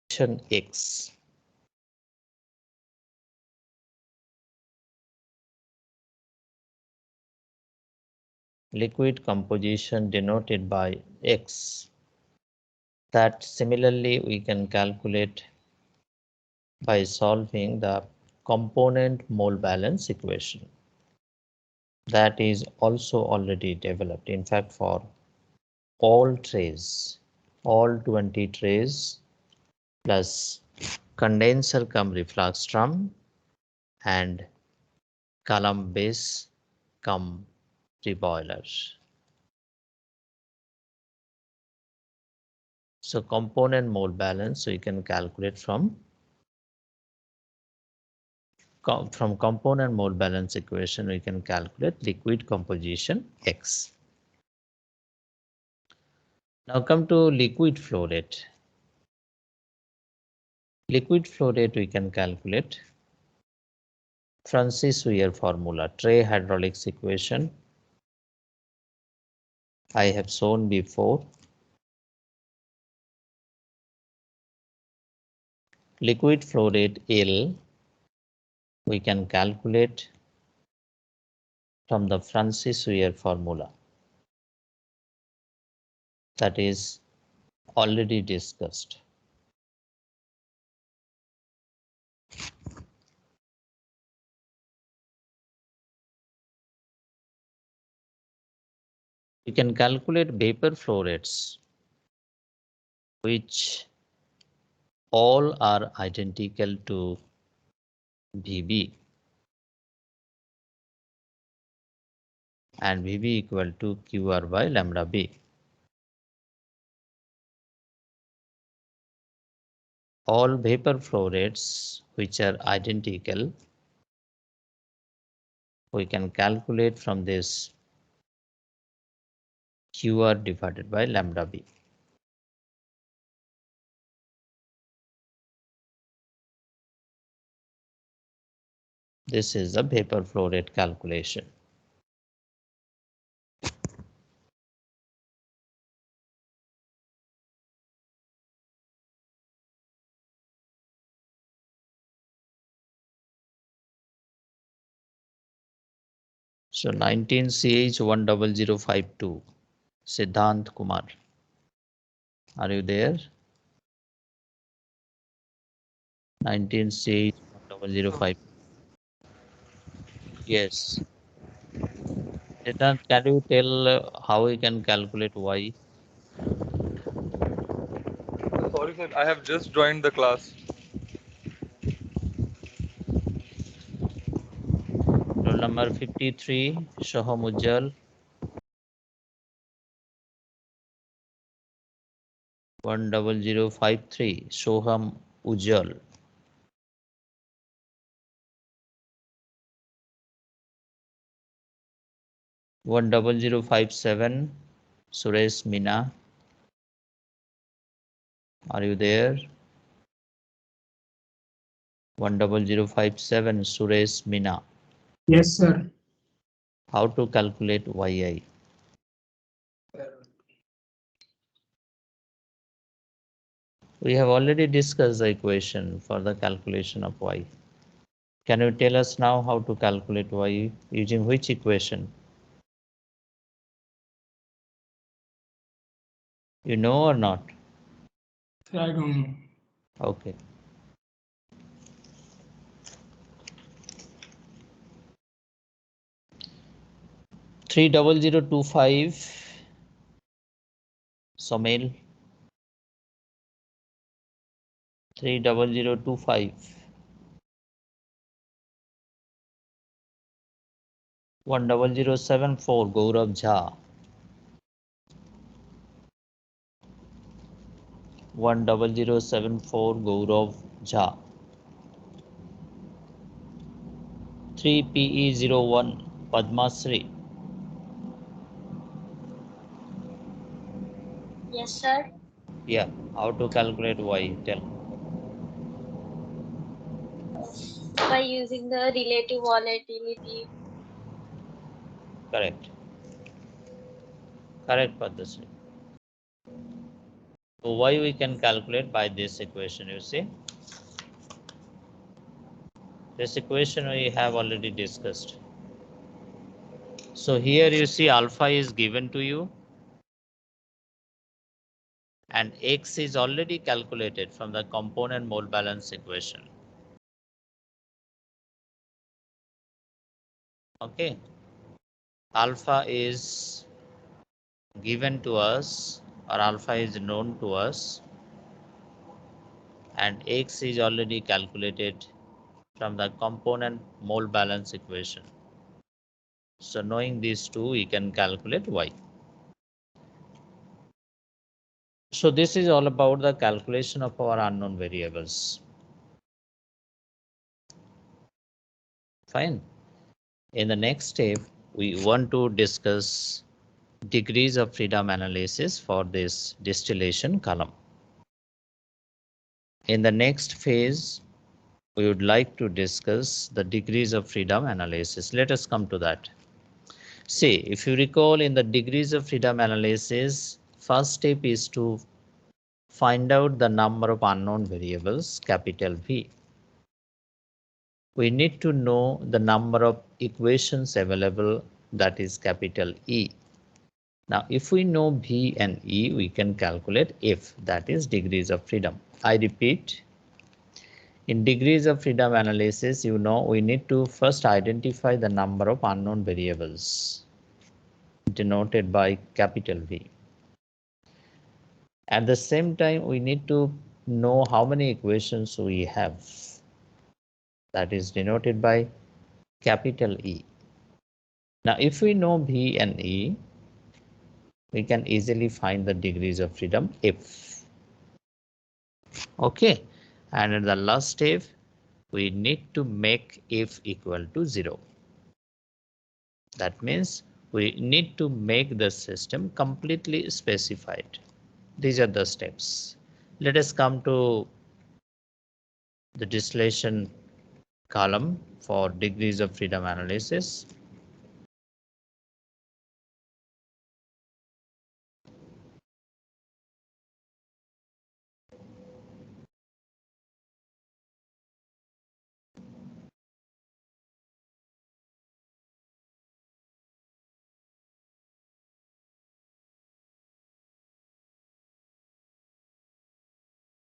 X. Liquid composition denoted by X. That similarly we can calculate by solving the component mole balance equation. That is also already developed. In fact, for all trays, all 20 trays plus condenser cum reflux drum and column base cum pre-boiler. So component mole balance we can calculate from component mole balance equation we can calculate liquid composition X. Now come to liquid flow rate. Liquid flow rate we can calculate Francis-Weir formula, tray hydraulics equation. I have shown before. Liquid flow rate L we can calculate from the Francis-Weir formula. That is already discussed. You can calculate vapor flow rates, which all are identical to VB, and VB equal to QR by lambda B. All vapor flow rates which are identical, we can calculate from this QR divided by lambda B. This is the vapor flow rate calculation. So 19CH10052, Siddhant Kumar. Are you there? 19CH10052. Yes. Siddhant, can you tell how we can calculate Y? Sorry, sir. I have just joined the class. Roll number 53, Shoham Ujjal. 10053, Shoham Ujjal. 10057, Suresh Mina. Are you there? 10057, Suresh Mina. Yes, sir. How to calculate YI? We have already discussed the equation for the calculation of Y. Can you tell us now how to calculate Y using which equation? You know or not? Sir, I don't know. Okay. Three 0025, Somel. 30025. 10074, Gaurav Jha. 10074, Gaurav Jha. 3PE01, Padma Sri. Yes, sir. Yeah, how to calculate Y? Tell. By using the relative volatility. Correct. Correct, Padma Sri. So y we can calculate by this equation, you see. This equation we have already discussed. So here you see alpha is given to you and x is already calculated from the component mole balance equation. Okay. Alpha is given to us or alpha is known to us and x is already calculated from the component mole balance equation. So knowing these two, we can calculate y. So this is all about the calculation of our unknown variables. Fine. In the next step, we want to discuss degrees of freedom analysis for this distillation column. In the next phase, we would like to discuss the degrees of freedom analysis. Let us come to that. See, if you recall in the degrees of freedom analysis, first step is to find out the number of unknown variables, capital V. We need to know the number of equations available, that is capital E. Now, if we know V and E, we can calculate F, that is degrees of freedom. I repeat, in degrees of freedom analysis, you know, we need to first identify the number of unknown variables denoted by capital V. At the same time, we need to know how many equations we have, that is denoted by capital E. Now, if we know V and E, we can easily find the degrees of freedom F. Okay, and in the last step, we need to make F equal to 0. That means we need to make the system completely specified. These are the steps. Let us come to the distillation column for degrees of freedom analysis.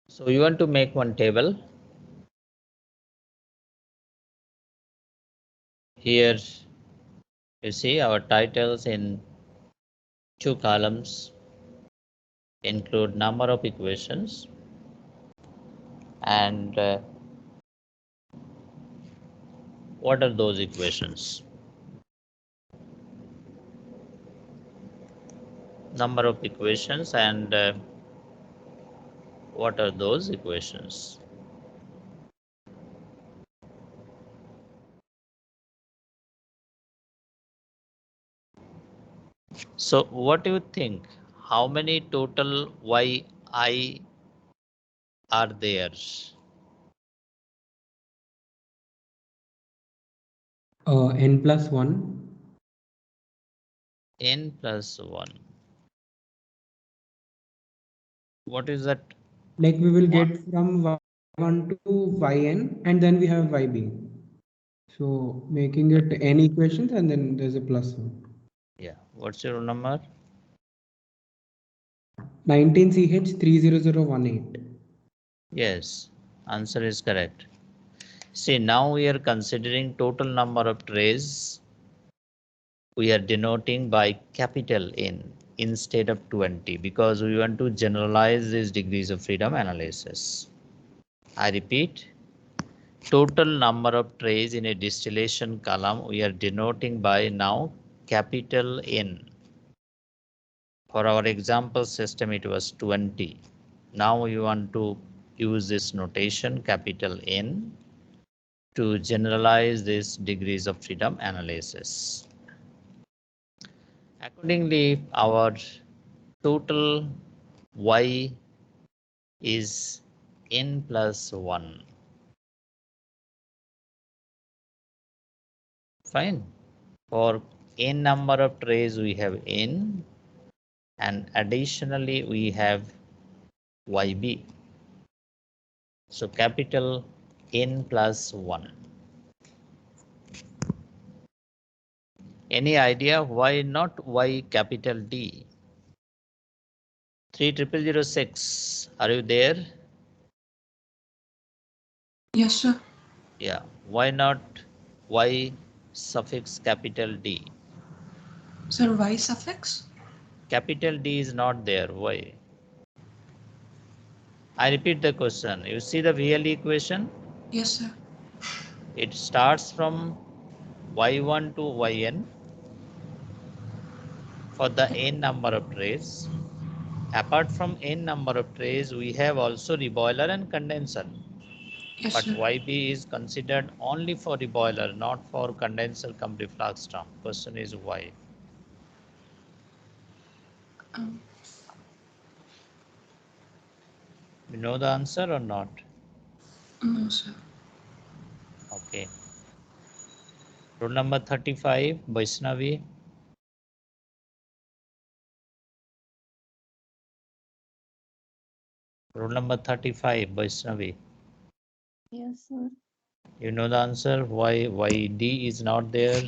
So you want to make one table. Here you see our titles in 2 columns include number of equations and what are those equations? Number of equations and what are those equations? So what do you think? How many total yi are there? N plus 1. N plus 1. What is that? Like we will get from y1 to yn and then we have yb. So making it n equations and then there's a plus 1. Yeah. What's your number? 19CH30018. Yes. Answer is correct. See, now we are considering total number of trays. We are denoting by capital N instead of 20 because we want to generalize these degrees of freedom analysis. I repeat, total number of trays in a distillation column we are denoting by now capital N. For our example system, it was 20. Now we want to use this notation capital N to generalize this degrees of freedom analysis. Accordingly, our total y is n plus 1. Fine. For n number of trays, we have n, and additionally, we have YB. So capital N plus 1. Any idea why not Y capital D? 30006. Are you there? Yes, sir. Yeah. Why not Y suffix capital D? Sir, Y suffix? Capital D is not there. Why? I repeat the question. You see the VLE equation? Yes, sir. It starts from Y1 to Yn for the n number of trays. Apart from n number of trays, we have also reboiler and condenser. Yes, But sir. YB is considered only for reboiler, not for condenser cum reflux term. Question is why? Um, You know the answer or not? no, sir. Okay. Rule number 35, Vaishnavi. Rule number 35, Vaishnavi. Yes, sir. You know the answer why D is not there?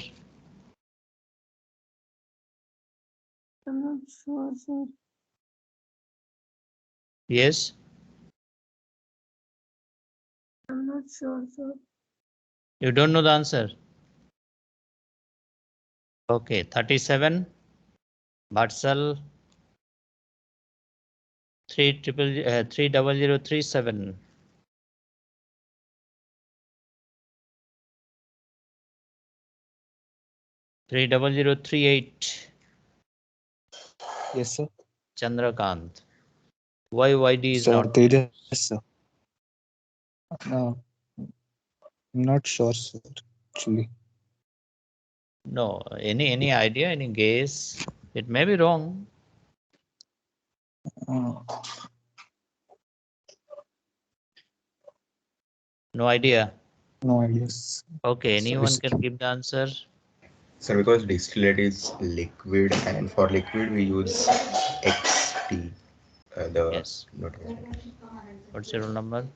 I'm not sure, sir. Yes? I'm not sure, sir. You don't know the answer? Okay, 37, Batsal 30037. 30038, Yes, sir. Chandrakant. Why YD is Sir, not there? Tejas, sir. No, I'm not sure, sir. Actually, No, any idea, any guess? It may be wrong. uh, No idea. no ideas. Okay, Sorry, anyone sir. can give the answer? So because distillate is liquid, and for liquid we use XT, the Yes. notation. What's your roll number?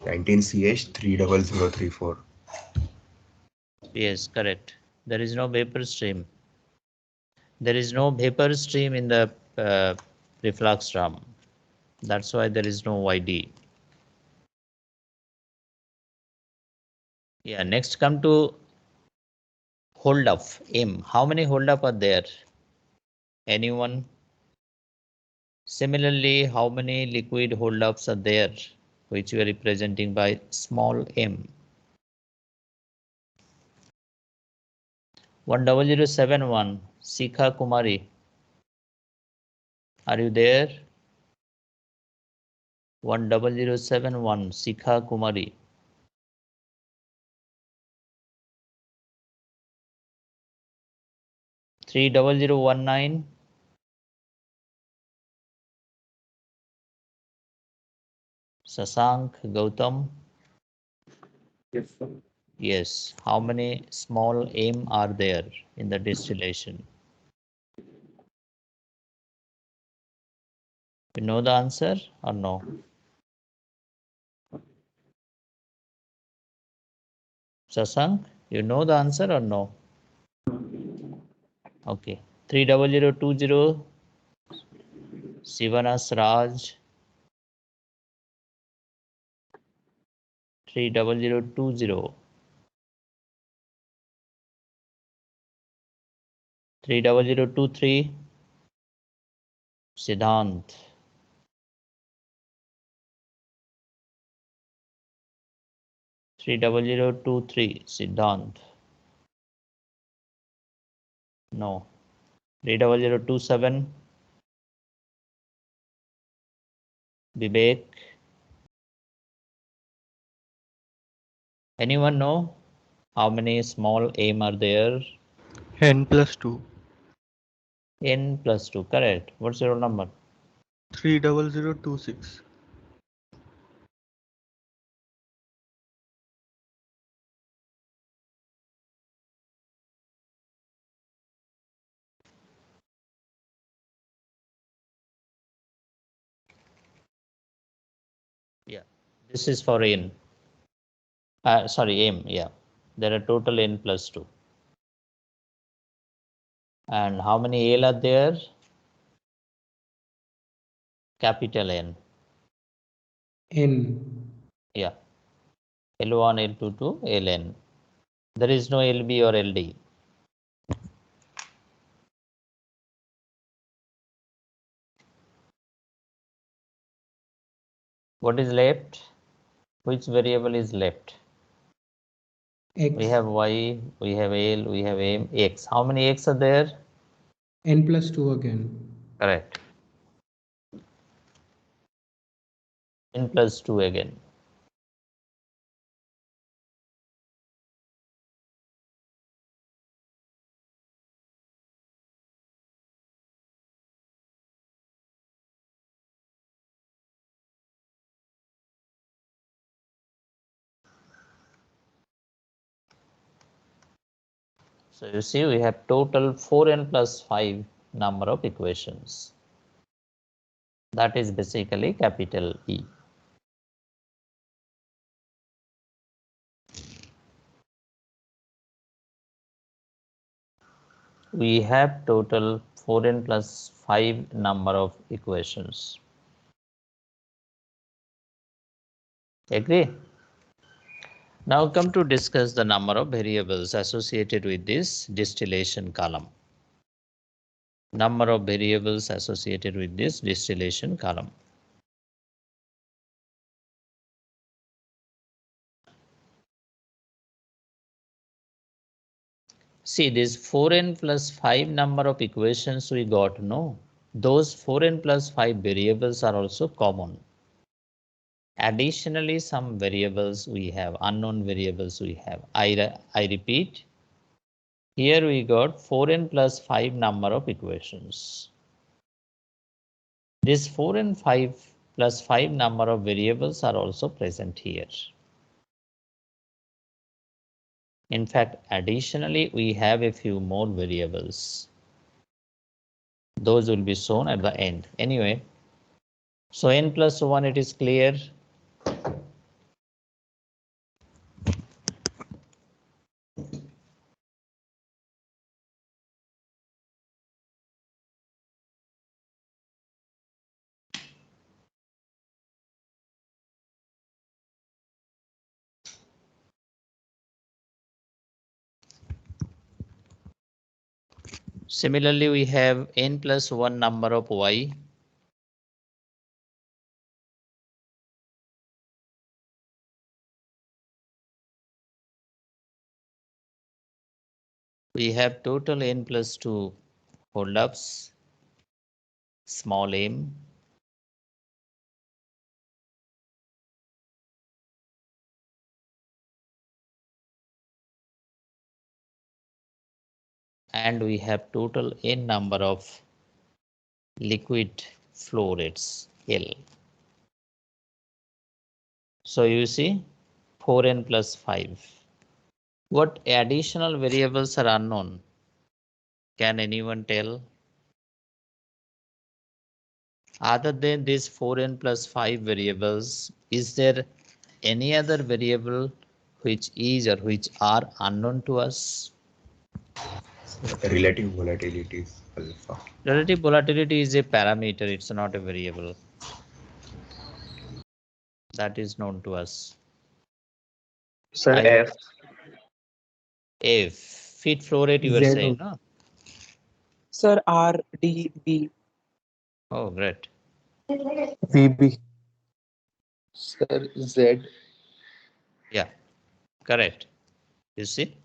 19CH 30034. Yes, correct. There is no vapor stream. There is no vapor stream in the reflux drum. That's why there is no YD. Yeah, next come to hold up M. How many hold up are there? Anyone? Similarly, how many liquid hold ups are there, which we are representing by small m? 10071, Sikha Kumari. Are you there? 10071, Sikha Kumari. 30019, Sasank Gautam. Yes, sir. Yes. How many small m are there in the distillation? You know the answer or no? Sasank, you know the answer or no? Okay. 30020, Sivanas Raj. 30020. 30023, Siddhant. 30023, Siddhant. No. 30027, Vivek. Anyone know how many small m are there? N plus 2. N plus 2, correct. What's your number? 30026. Yeah, this is for n. Sorry, m. Yeah, there are total n plus 2. And how many L are there? Capital N. N. Yeah, L1, L2 to Ln. There is no LB or LD. What is left? Which variable is left? X. We have Y, we have L, we have M, X. How many X are there? N plus 2 again. Correct. N plus 2 again. So you see we have total 4n plus 5 number of equations. That is basically capital E. We have total 4n plus 5 number of equations. Agree? Now come to discuss the number of variables associated with this distillation column. Number of variables associated with this distillation column. See this 4n plus 5 number of equations we got, no? Those 4n plus 5 variables are also common. Additionally, some variables we have, unknown variables we have. I repeat, here we got 4n plus 5 number of equations. This 4 and 5 plus 5 number of variables are also present here. In fact, additionally, we have a few more variables. Those will be shown at the end. Anyway, so n plus 1, it is clear. Similarly, we have n plus 1 number of y. We have total n plus 2 holdups, small m. And we have total n number of liquid flow rates, L. So you see 4n plus 5. What additional variables are unknown? Can anyone tell? Other than these 4n plus 5 variables, is there any other variable which is or which are unknown to us? Relative volatility is alpha. Relative volatility is a parameter, it's not a variable. That is known to us. Sir, I F. F, feed flow rate you were Z saying, also. no? Sir, RDB. Oh, great. VB. Sir, Z. Yeah, correct. You see?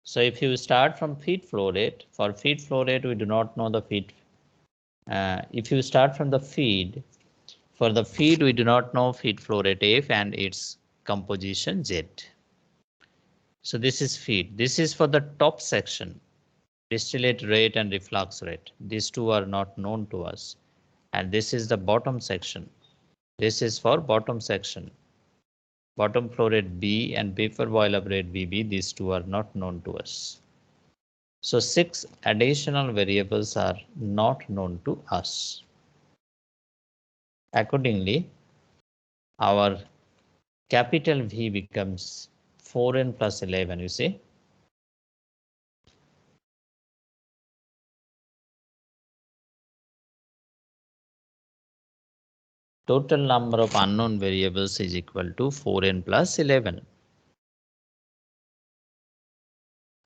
So if you start from feed flow rate, for feed flow rate, we do not know the feed. If you start from the feed, for the feed, we do not know feed flow rate F and its composition Z. So this is feed. This is for the top section. Distillate rate and reflux rate. These two are not known to us. And this is the bottom section. This is for bottom section. Bottom flow rate B and vapor boil up rate VB, these two are not known to us. So 6 additional variables are not known to us. Accordingly, our capital V becomes 4n plus 11, you see. Total number of unknown variables is equal to 4n plus 11.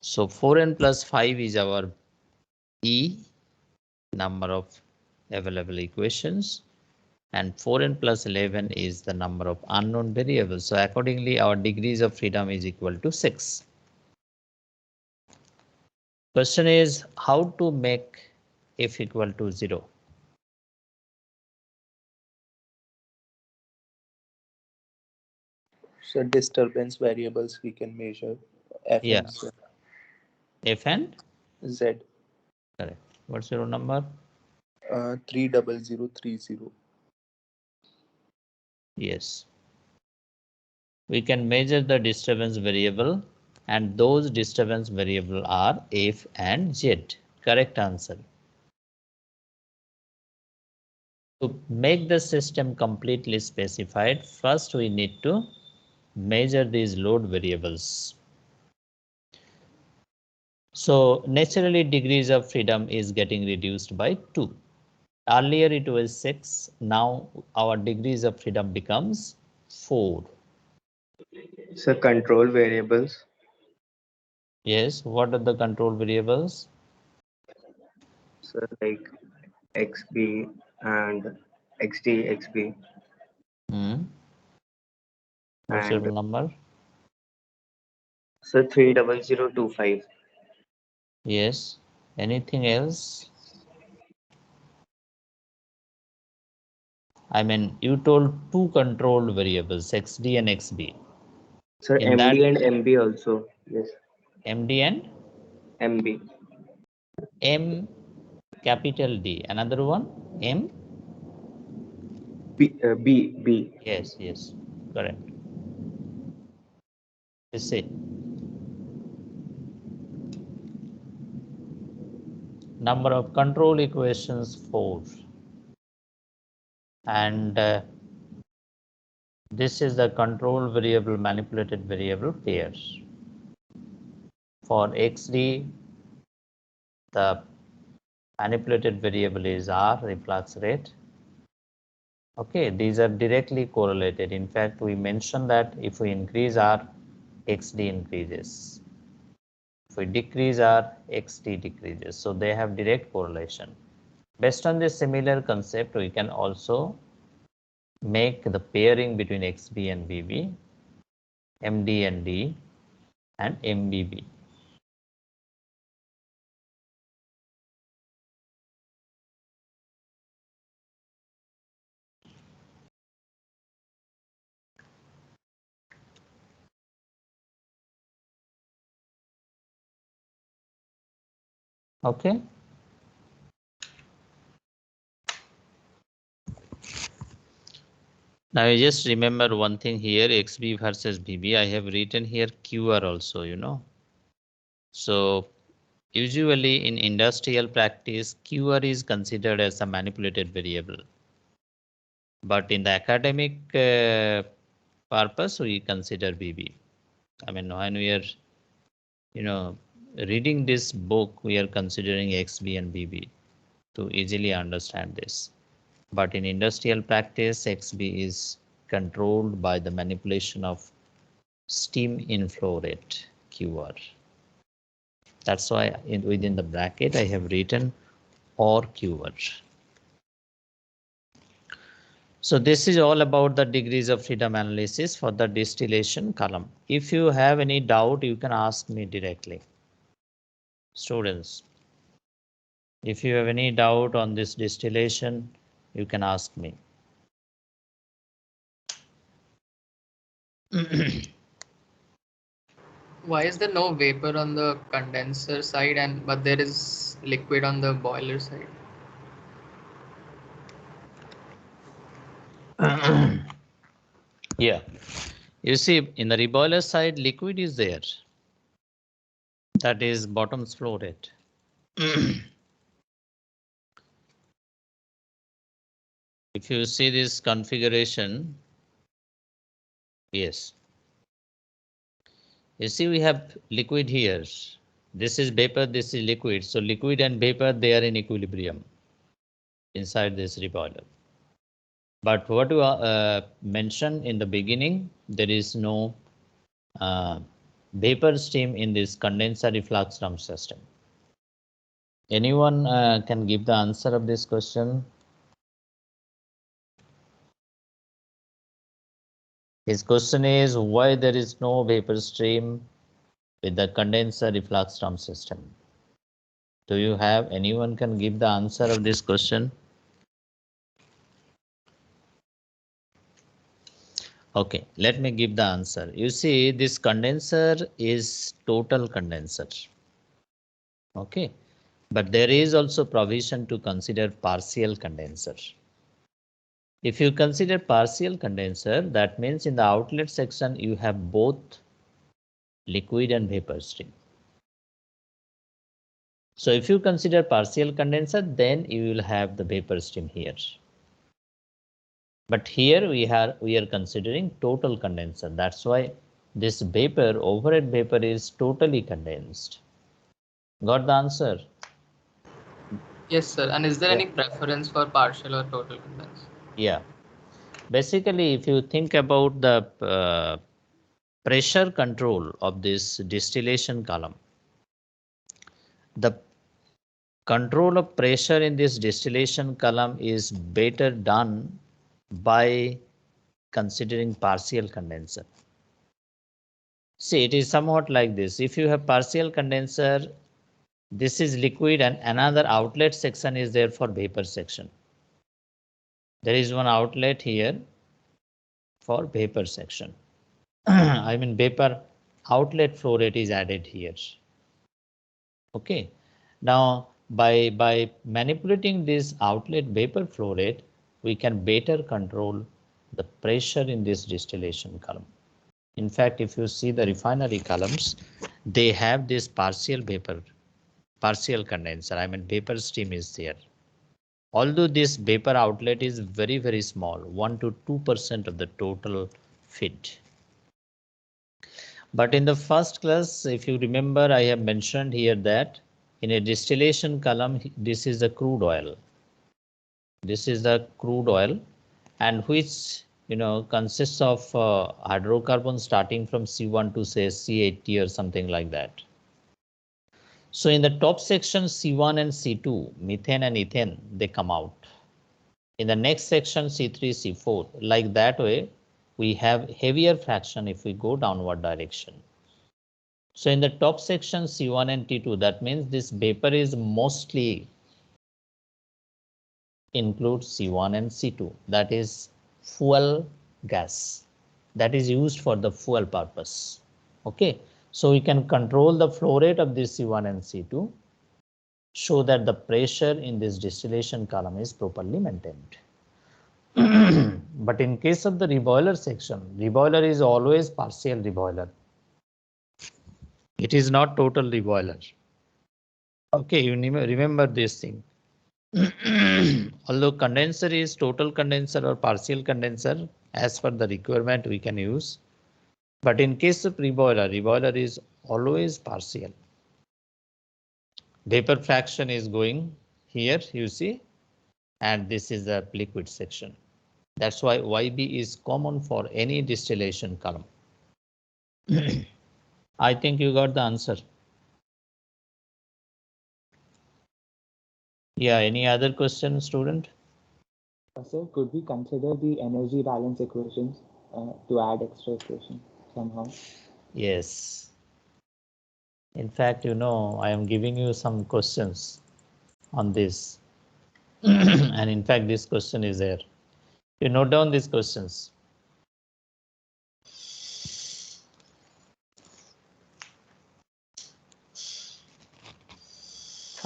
So 4n plus 5 is our E, number of available equations, and 4n plus 11 is the number of unknown variables. So accordingly, our degrees of freedom is equal to 6. Question is how to make f equal to 0. So disturbance variables we can measure F Yeah. and Z. F and Z. correct. What's your number? 30030. Yes. We can measure the disturbance variable, and those disturbance variable are F and Z. Correct answer. To make the system completely specified, first we need to measure these load variables. So naturally degrees of freedom is getting reduced by 2. Earlier it was 6, now our degrees of freedom becomes 4. So control variables. Yes, what are the control variables? So like XB and XD, XB, What's your and number? so 30025. Yes. Anything else? I mean, you told 2 control variables, XD and XB. So In that, MD and MB also. Yes, MD and MB. M capital D. Another one, M. B. Yes, yes, correct. You see, number of control equations 4, and this is the control variable manipulated variable pairs. For XD, the manipulated variable is R, reflux rate. Okay, these are directly correlated. In fact, we mentioned that if we increase R, XD increases. If we decrease R, XD decreases. So they have direct correlation. Based on this similar concept, we can also make the pairing between XB and BB, MD and D, and MBB. Okay. Now you just remember one thing here, XB versus BB. I have written here QR also, you know. So usually in industrial practice, QR is considered as a manipulated variable. But in the academic purpose, we consider BB. I mean, when we are, reading this book, we are considering XB and BB to easily understand this. But in industrial practice, XB is controlled by the manipulation of steam inflow rate, QR. That's why within the bracket, I have written or QR. So this is all about the degrees of freedom analysis for the distillation column. If you have any doubt, you can ask me directly. Students, if you have any doubt on this distillation, you can ask me. Why is there no vapor on the condenser side but there is liquid on the boiler side? Yeah. You see, in the reboiler side, liquid is there. That is bottom's flow rate. If you see this configuration, yes. You see, we have liquid here. This is vapor, this is liquid. So liquid and vapor, they are in equilibrium inside this reboiler. But what you mentioned in the beginning, there is no vapor stream in this condenser reflux drum system. Anyone can give the answer of this question? His question is why there is no vapor stream with the condenser reflux drum system. Do you have anyone can give the answer of this question? Okay, let me give the answer. You see, this condenser is total condenser. Okay, but there is also provision to consider partial condenser. If you consider partial condenser, that means in the outlet section you have both liquid and vapor stream. So if you consider partial condenser, then you will have the vapor stream here. But here we are considering total condenser. That's why this vapor, overhead vapor, is totally condensed. Got the answer? Yes, sir. And is there Yeah. any preference for partial or total condenser? Yeah. Basically, if you think about the pressure control of this distillation column, the control of pressure in this distillation column is better done by considering partial condenser. See, it is somewhat like this. If you have partial condenser, this is liquid and another outlet section is there for vapor section. There is one outlet here for vapor section. I mean vapor outlet flow rate is added here. Okay. Now by manipulating this outlet vapor flow rate, we can better control the pressure in this distillation column. In fact, if you see the refinery columns, they have this partial vapor, partial condenser. I mean vapor stream is there. Although this vapor outlet is very, very small, 1 to 2% of the total feed. But in the first class, if you remember, I have mentioned here that in a distillation column, this is the crude oil. This is the crude oil, and which consists of hydrocarbons starting from C1 to say C80 or something like that. So in the top section C1 and C2, methane and ethane, they come out. In the next section C3, C4, like that way, we have heavier fraction if we go downward direction. So in the top section C1 and T2, that means this vapor is mostly includes C1 and C2, that is fuel gas that is used for the fuel purpose. Okay, so we can control the flow rate of this C1 and C2 so that the pressure in this distillation column is properly maintained. But in case of the reboiler section, reboiler is always partial reboiler. It is not total reboiler. Okay, you remember this thing. Although condenser is total condenser or partial condenser, as per the requirement we can use. But in case of reboiler, reboiler is always partial. Vapor fraction is going here, you see, and this is the liquid section. That's why YB is common for any distillation column. I think you got the answer. Yeah, any other question, student? Sir, could we consider the energy balance equations to add extra equation somehow? Yes. In fact, I am giving you some questions on this. And in fact, this question is there. You note down these questions.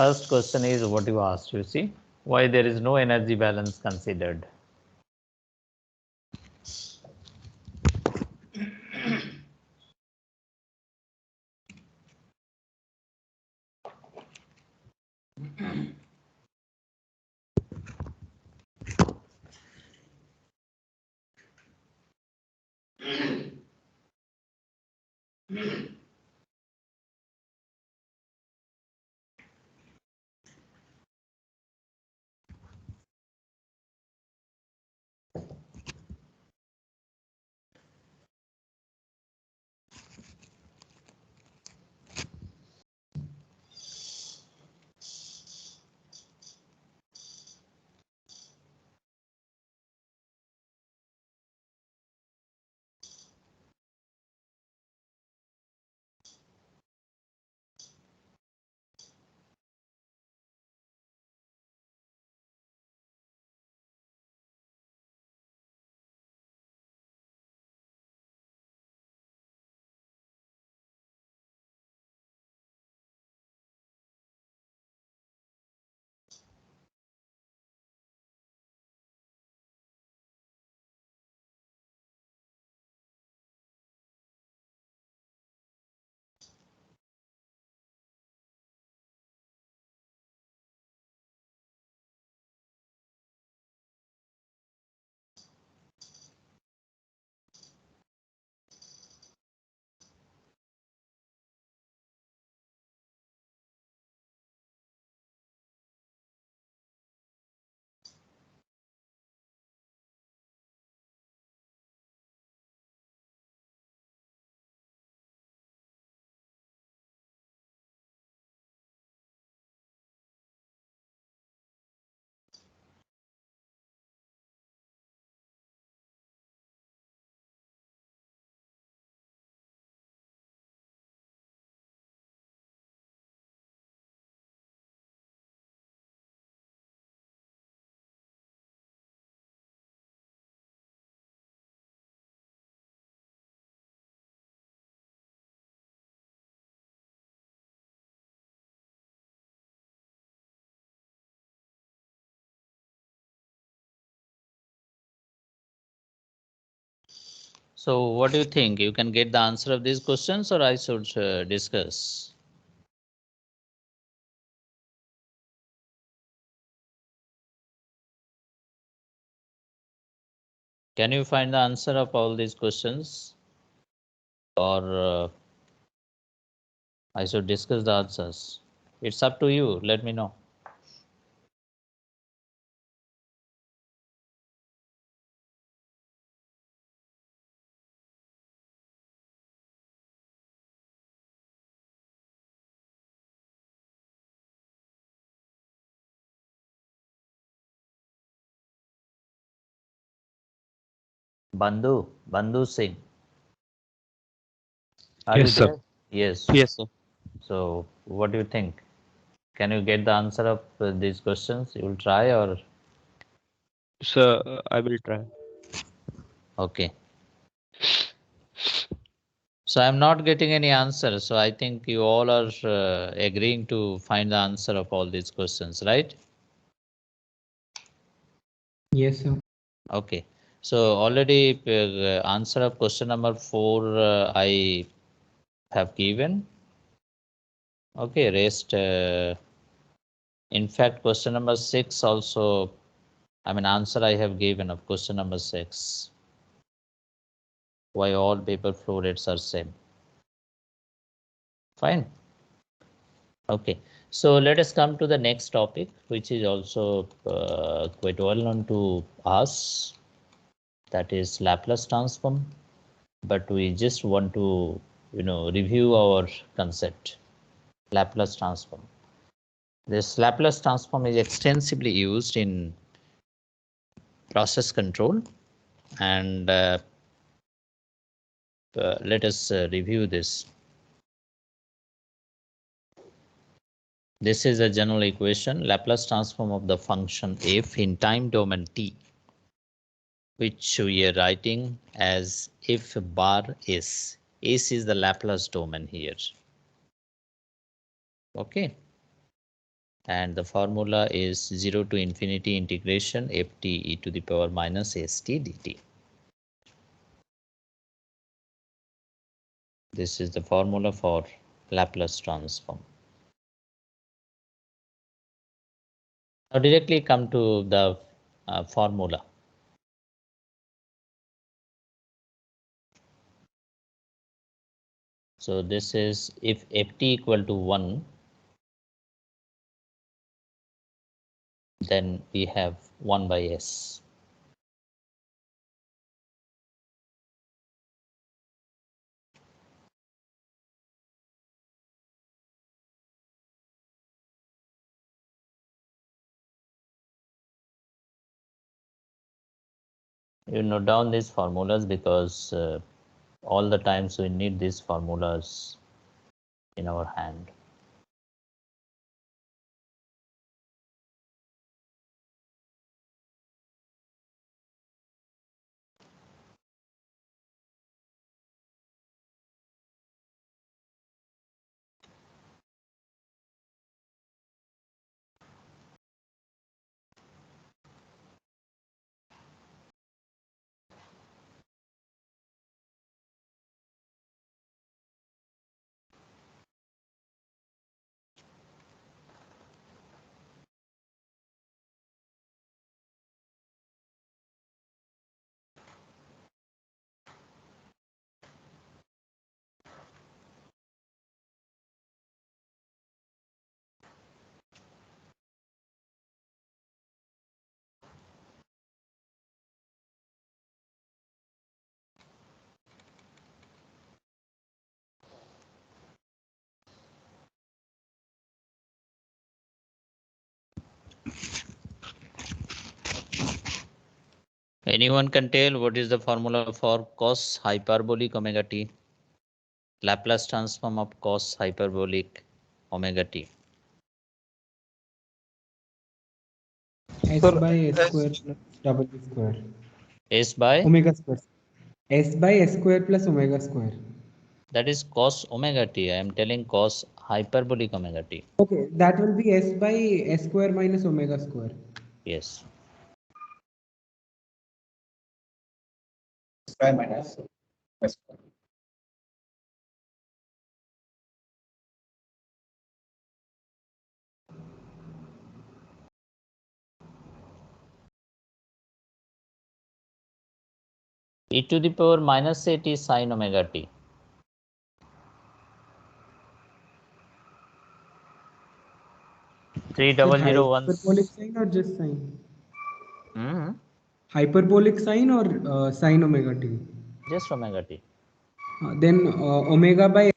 First question is what you asked, you see, why there is no energy balance considered. So what do you think? You can get the answer of these questions, or I should discuss? Can you find the answer of all these questions, or I should discuss the answers? It's up to you. Let me know. Bandhu Singh. Are you Yes, sir. there? Yes. Yes, sir. So what do you think? Can you get the answer of these questions? You will try, or Sir, I will try. okay. So I'm not getting any answer. So I think you all are agreeing to find the answer of all these questions, right? Yes, sir. Okay. So already answer of question number 4 I have given. Okay, rest. In fact, question number 6 also, I mean, answer I have given of question number 6. Why all paper flow rates are same. Fine. Okay. So let us come to the next topic, which is also quite well known to us. That is Laplace transform. But we just want to, review our concept. Laplace transform. This Laplace transform is extensively used in process control, and let us review this. This is a general equation, Laplace transform of the function f in time domain t, which we are writing as f bar s. S is the Laplace domain here. Okay. and the formula is 0 to infinity integration ft e to the power minus st dt. This is the formula for Laplace transform. Now directly come to the formula. So this is if ft equal to 1, then we have 1 by s. You note down these formulas because all the times we need these formulas in our hand. Anyone can tell what is the formula for cos hyperbolic omega t? Laplace transform of cos hyperbolic omega t. S Sir, by s S square plus double square. S by, Omega square. S by s square plus omega square. that is cos omega t. I am telling cos hyperbolic omega t. Okay, that will be s by s square minus omega square. Yes. Square minus S square. E to the power minus at sin omega t. Three double zero one. Hyperbolic sign or just sign? Hmm. Hyperbolic sign or sin omega t? Just omega t. Then omega by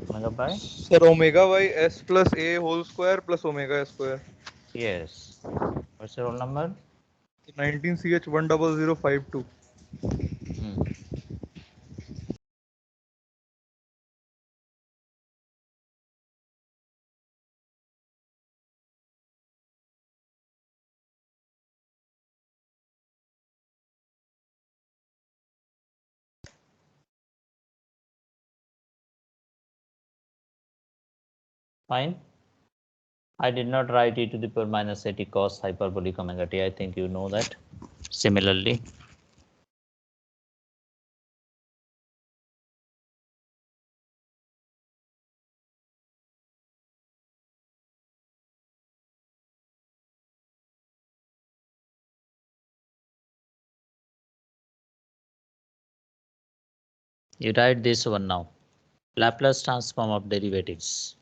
Omega by? Sir, omega by s plus a whole square plus omega square. Yes. What's your roll number? 19CH10052. Hmm. Fine. I did not write e to the power minus at cos hyperbolic omega t. I think you know that. Similarly, you write this one now. Laplace transform of derivatives.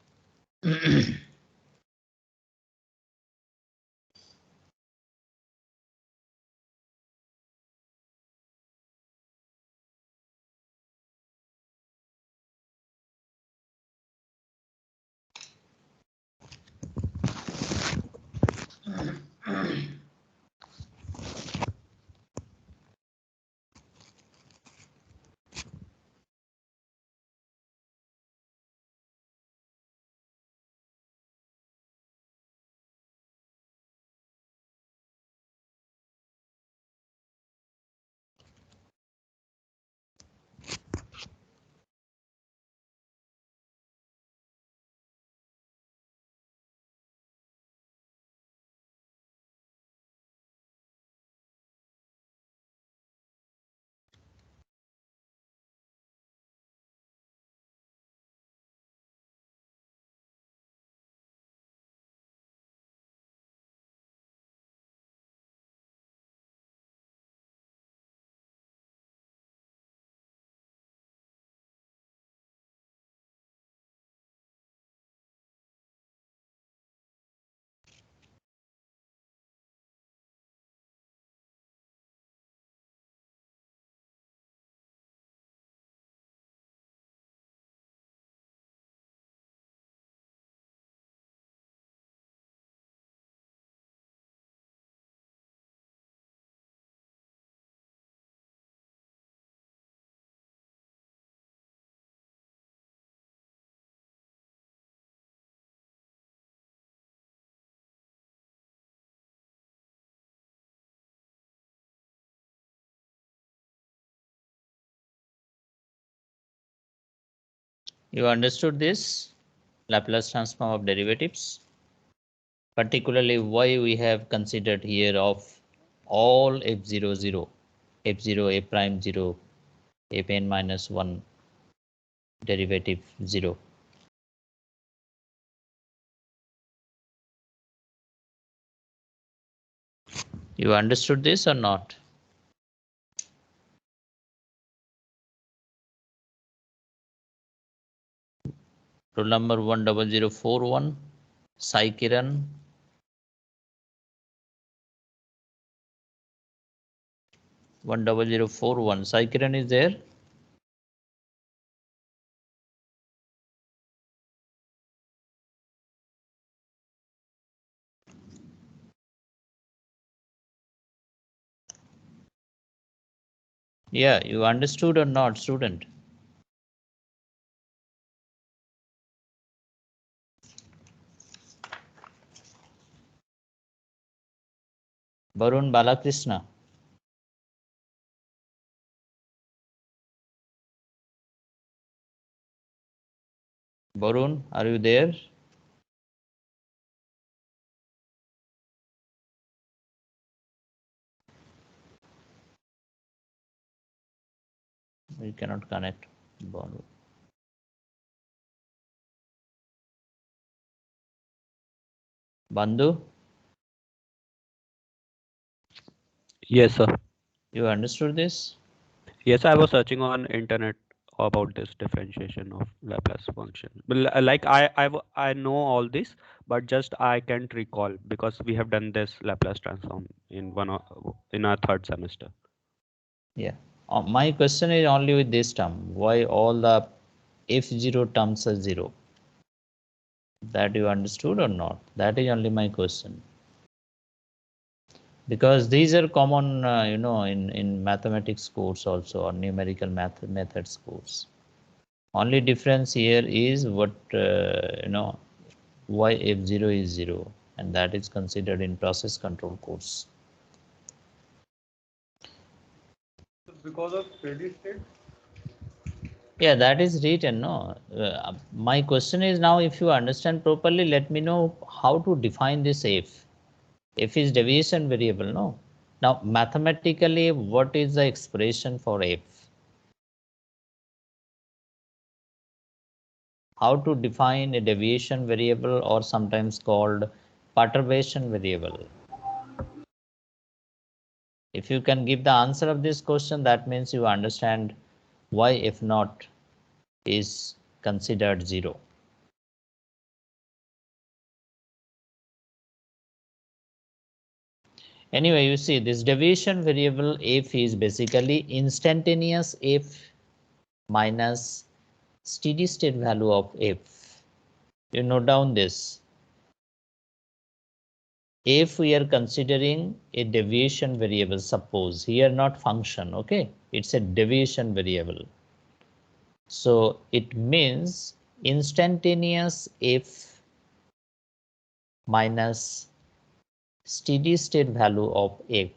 You understood this Laplace transform of derivatives? Particularly why we have considered here of all f0, 0, f0, a prime 0, fn minus 1, derivative 0. You understood this or not? Roll number 10041, Sai Kiran. 10041, Sai Kiran is there? Yeah, you understood or not, student? Varun Balakrishna. Varun, are you there? We cannot connect. Varun. Bandhu, Yes, sir. you understood this? Yes, I was searching on internet about this differentiation of Laplace function. Like I know all this, but just I can't recall because we have done this Laplace transform in in our third semester. Yeah. My question is only with this term. Why all the f0 terms are 0? That you understood or not? That is only my question. Because these are common, in mathematics course also, or numerical methods course. Only difference here is what, why f0 is 0, and that is considered in process control course. Because of steady state? Yeah, that is written, no? My question is now, if you understand properly, let me know how to define this f. F is deviation variable, no? Now, mathematically, what is the expression for f? How to define a deviation variable, or sometimes called perturbation variable? If you can give the answer of this question, that means you understand why f naught is considered 0. Anyway, you see this deviation variable f is basically instantaneous f minus steady state value of f. You note down this. If we are considering a deviation variable, suppose here not function, okay, it's a deviation variable. So it means instantaneous f minus steady state value of f.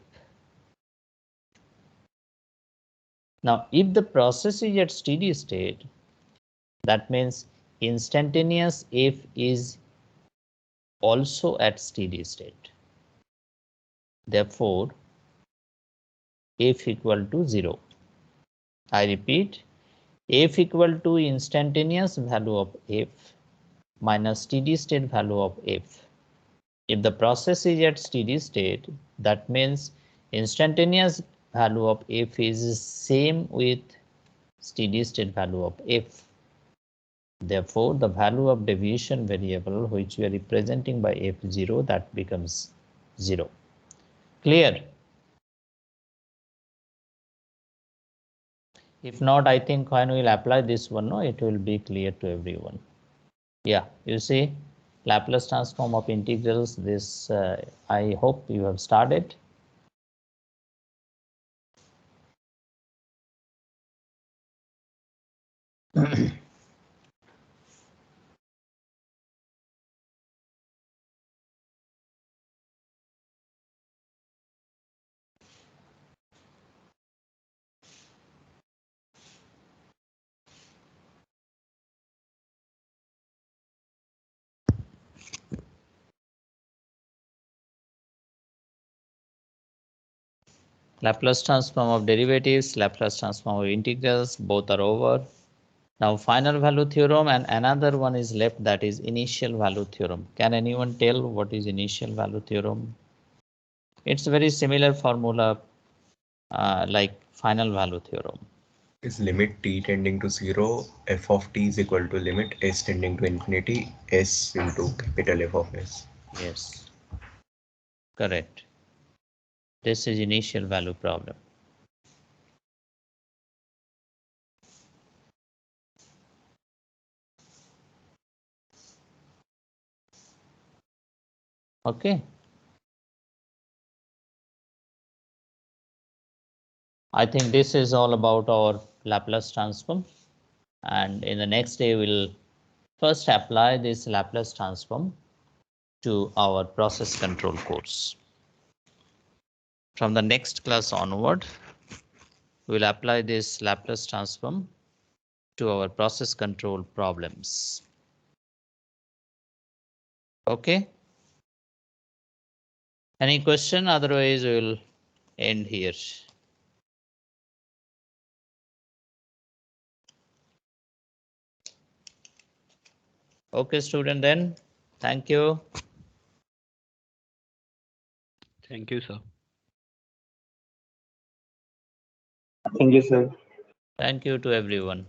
Now, if the process is at steady state, that means instantaneous f is also at steady state. Therefore, f equal to 0. I repeat, f equal to instantaneous value of f minus steady state value of f. If the process is at steady state, that means instantaneous value of f is same with steady state value of f. Therefore, the value of deviation variable which we are representing by f0, that becomes 0. Clear? If not, I think when we will apply this one, no, it will be clear to everyone. Yeah, you see, Laplace transform of integrals, this I hope you have started. Laplace transform of derivatives, Laplace transform of integrals, both are over. Now final value theorem, and another one is left, that is initial value theorem. Can anyone tell what is initial value theorem? It's a very similar formula like final value theorem. Is limit t tending to 0, f of t is equal to limit s tending to infinity, s into capital F of s. Yes, correct. This is initial value problem. Okay. I think this is all about our Laplace transform, and in the next day we'll first apply this Laplace transform to our process control course. From the next class onward, we'll apply this Laplace transform to our process control problems. Okay. Any question? Otherwise, we'll end here. Okay, student, then. Thank you. Thank you, sir. Thank you, sir. Thank you to everyone.